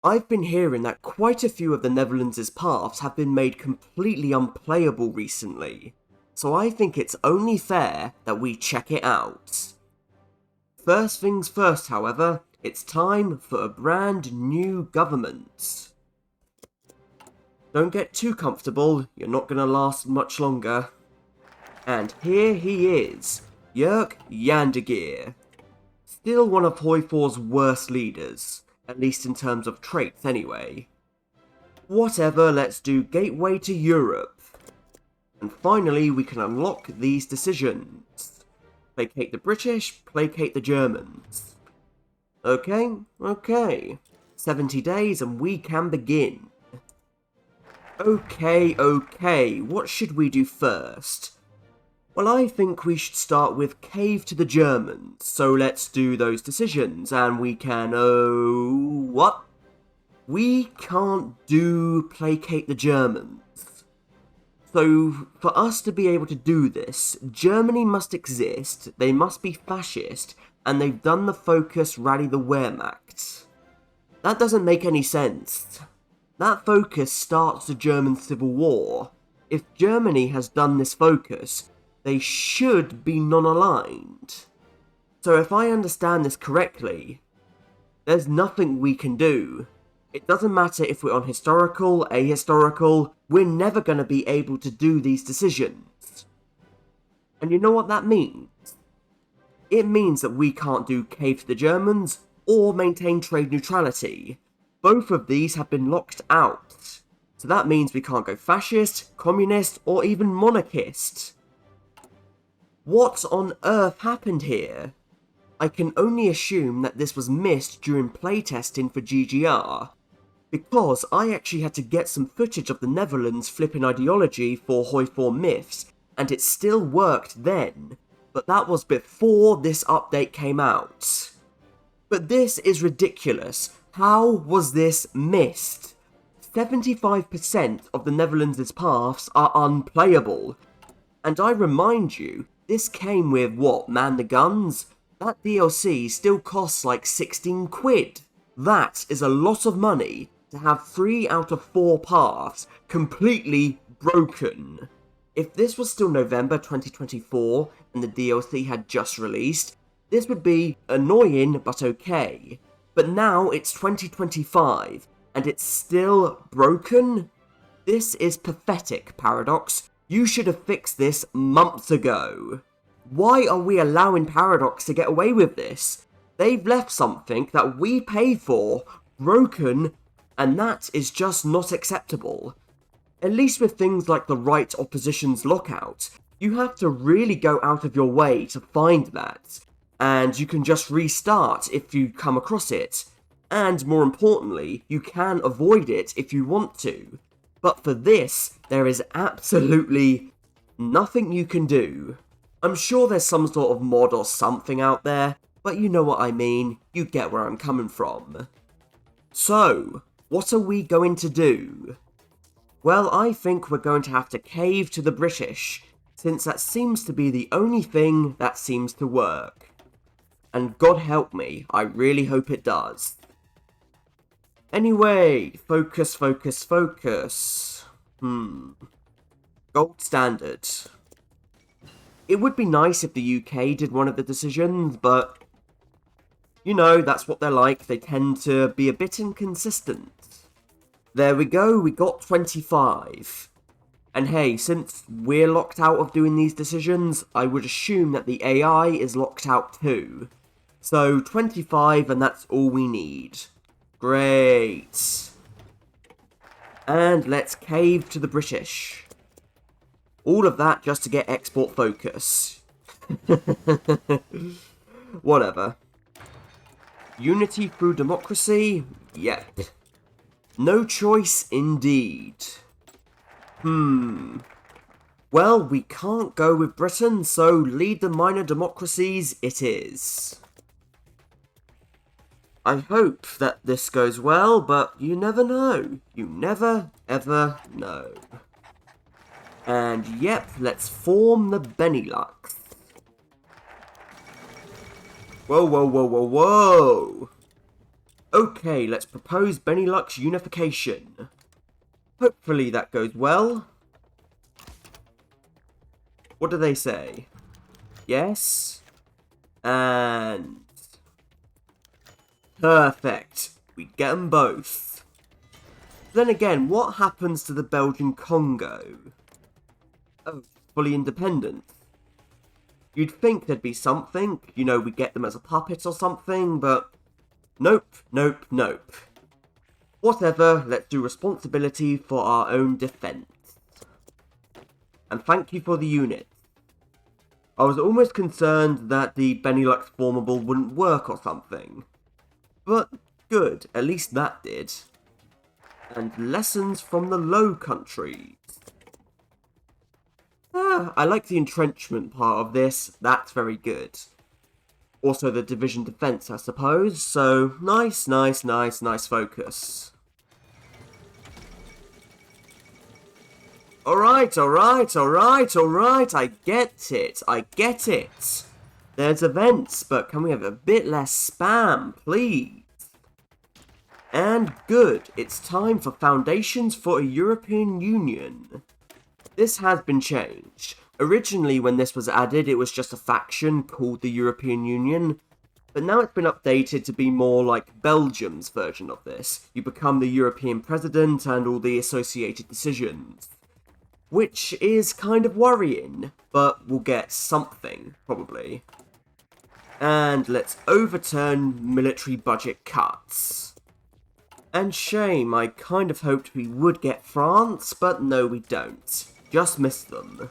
I've been hearing that quite a few of the Netherlands' paths have been made completely unplayable recently, so I think it's only fair that we check it out. First things first, however, it's time for a brand new government. Don't get too comfortable, you're not gonna last much longer. And here he is, Jörg Yandegear. Still one of HOI4's worst leaders, at least in terms of traits anyway. Whatever, let's do Gateway to Europe. And finally we can unlock these decisions. Placate the British, placate the Germans. Okay. 70 days and we can begin. Okay, what should we do first? Well, I think we should start with cave to the Germans, so let's do those decisions, and we can, what? We can't do placate the Germans. So, for us to be able to do this, Germany must exist, they must be fascist, and they've done the focus Rally the Wehrmacht. That doesn't make any sense. That focus starts the German Civil War. If Germany has done this focus, they should be non-aligned. So if I understand this correctly, there's nothing we can do. It doesn't matter if we're on historical, ahistorical, we're never going to be able to do these decisions. And you know what that means? It means that we can't do cave to the Germans or maintain trade neutrality. Both of these have been locked out. So that means we can't go fascist, communist, or even monarchist. What on earth happened here? I can only assume that this was missed during playtesting for GGR, because I actually had to get some footage of the Netherlands flipping ideology for HOI4 Myths, and it still worked then, but that was before this update came out. But this is ridiculous. How was this missed? 75% of the Netherlands' paths are unplayable, and I remind you, this came with, what, Man the Guns? That DLC still costs like 16 quid. That is a lot of money to have 3 out of 4 paths completely broken. If this was still November 2024 and the DLC had just released, this would be annoying but okay. But now it's 2025 and it's still broken? This is pathetic, Paradox. You should have fixed this months ago. Why are we allowing Paradox to get away with this? They've left something that we paid for broken, and that is just not acceptable. At least with things like the right opposition's lockout, you have to really go out of your way to find that, and you can just restart if you come across it, and more importantly, you can avoid it if you want to. But for this, there is absolutely nothing you can do. I'm sure there's some sort of mod or something out there, but you know what I mean, you get where I'm coming from. So, what are we going to do? Well, I think we're going to have to cave to the British, since that seems to be the only thing that seems to work. And God help me, I really hope it does. Anyway, focus. Gold standard. It would be nice if the UK did one of the decisions, but you know, that's what they're like, they tend to be a bit inconsistent. There we go, we got 25. And hey, since we're locked out of doing these decisions, I would assume that the AI is locked out too. So 25 and that's all we need. Great. And let's cave to the British. All of that just to get export focus. Whatever. Unity through democracy? Yep. No choice indeed. Well, we can't go with Britain, so lead the minor democracies it is. I hope that this goes well, but you never know. You never, ever know. And yep, let's form the Benelux. Whoa. Okay, let's propose Benelux unification. Hopefully that goes well. What do they say? Yes. And... perfect. We get them both. Then again, what happens to the Belgian Congo? Oh, fully independent. You'd think there'd be something, you know, we get them as a puppet or something, but... nope, nope, nope. Whatever, let's do responsibility for our own defense. And thank you for the unit. I was almost concerned that the Benelux formable wouldn't work or something. But good, at least that did. And lessons from the Low Countries. I like the entrenchment part of this, that's very good. Also the division defense, I suppose, so nice focus. Alright, I get it. There's events, but can we have a bit less spam, please? And good, it's time for Foundations for a European Union. This has been changed. Originally, when this was added, it was just a faction called the European Union, but now it's been updated to be more like Belgium's version of this. You become the European president and all the associated decisions. Which is kind of worrying, but we'll get something, probably. And let's overturn military budget cuts. And shame, I kind of hoped we would get France, but no we don't. Just missed them.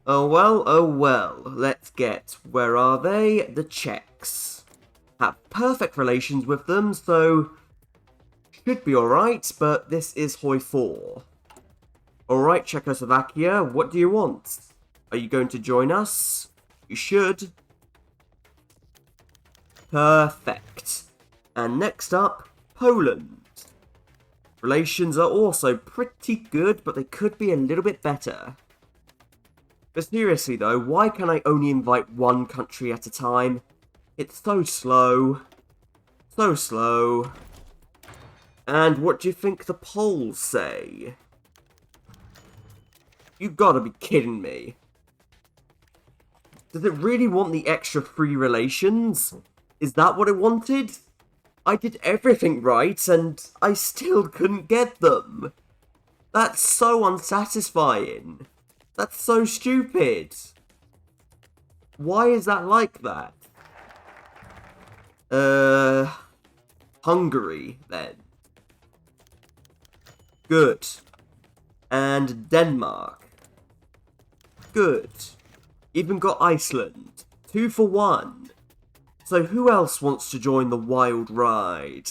Oh well, let's get, where are they? The Czechs. Have perfect relations with them, so should be alright, but this is HOI4. Alright, Czechoslovakia, what do you want? Are you going to join us? You should. Perfect. And next up, Poland. Relations are also pretty good, but they could be a little bit better. But seriously though, why can I only invite one country at a time? It's so slow. So slow. And what do you think the polls say? You gotta be kidding me. Does it really want the extra free relations? Is that what it wanted? I did everything right, and I still couldn't get them. That's so unsatisfying. That's so stupid. Why is that like that? Hungary, then. Good. And Denmark. Good. Even got Iceland. 2 for 1. So who else wants to join the wild ride?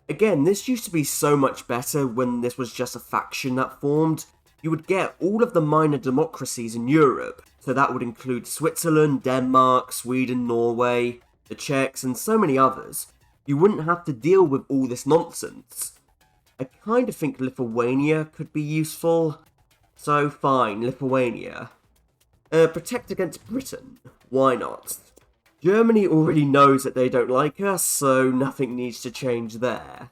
Again, this used to be so much better when this was just a faction that formed. You would get all of the minor democracies in Europe, so that would include Switzerland, Denmark, Sweden, Norway, the Czechs, and so many others. You wouldn't have to deal with all this nonsense. I kind of think Lithuania could be useful. So fine, Lithuania. Protect against Britain. Why not? Germany already knows that they don't like us, so nothing needs to change there.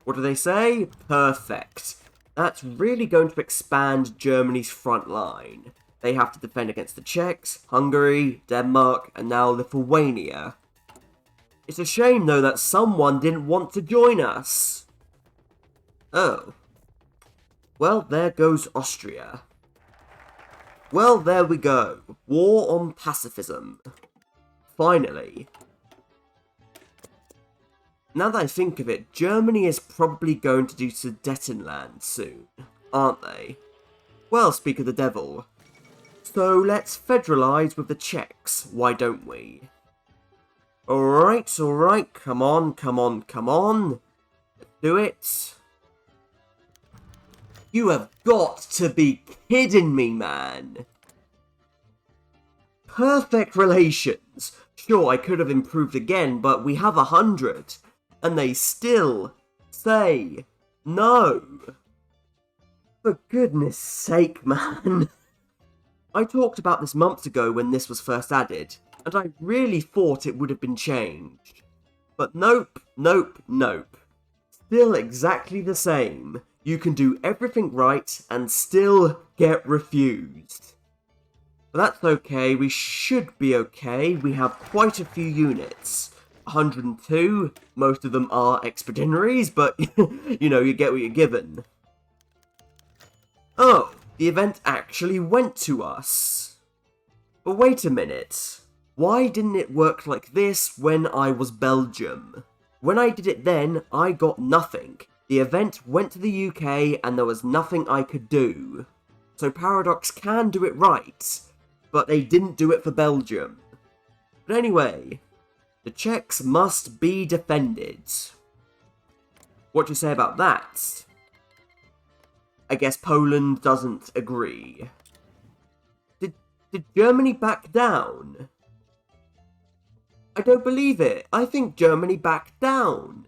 What do they say? Perfect. That's really going to expand Germany's front line. They have to defend against the Czechs, Hungary, Denmark, and now Lithuania. It's a shame though that someone didn't want to join us. Oh. Well, there goes Austria. Well, there we go. War on pacifism. Finally. Now that I think of it, Germany is probably going to do Sudetenland soon, aren't they? Well, speak of the devil. So let's federalise with the Czechs, why don't we? Alright, come on. Let's do it. You have got to be kidding me, man. Perfect relations. Sure, I could have improved again, but we have 100. And they still say no. For goodness sake, man. I talked about this months ago when this was first added, and I really thought it would have been changed. But nope, nope, nope. Still exactly the same. You can do everything right and still get refused. But that's okay, we should be okay. We have quite a few units. 102, most of them are expeditionaries, but you know, you get what you're given. Oh, the event actually went to us. But wait a minute. Why didn't it work like this when I was Belgium? When I did it then, I got nothing. The event went to the UK and there was nothing I could do. So Paradox can do it right, but they didn't do it for Belgium. But anyway, the Czechs must be defended. What do you say about that? I guess Poland doesn't agree. Did Germany back down? I don't believe it. I think Germany backed down.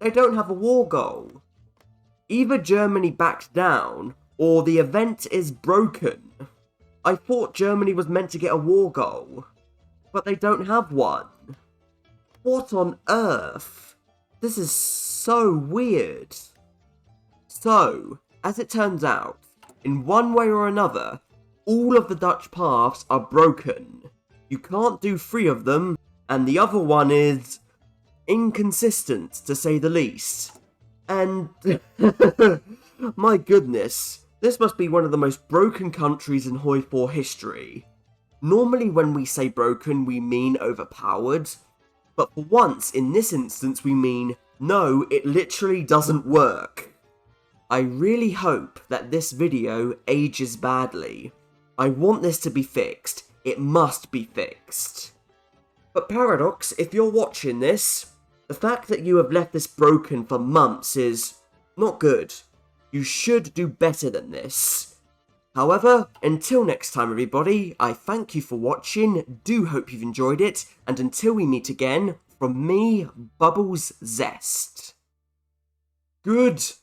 They don't have a war goal. Either Germany backed down, or the event is broken. I thought Germany was meant to get a war goal, but they don't have one. What on earth? This is so weird. So, as it turns out, in one way or another, all of the Dutch paths are broken. You can't do 3 of them, and the other one is inconsistent, to say the least. And my goodness, this must be one of the most broken countries in HOI4 history. Normally when we say broken, we mean overpowered, but for once, in this instance, we mean, no, it literally doesn't work. I really hope that this video ages badly. I want this to be fixed. It must be fixed. But Paradox, if you're watching this, the fact that you have left this broken for months is not good. You should do better than this. However, until next time everybody, I thank you for watching, do hope you've enjoyed it, and until we meet again, from me, Bubbles Zest. Goodbye.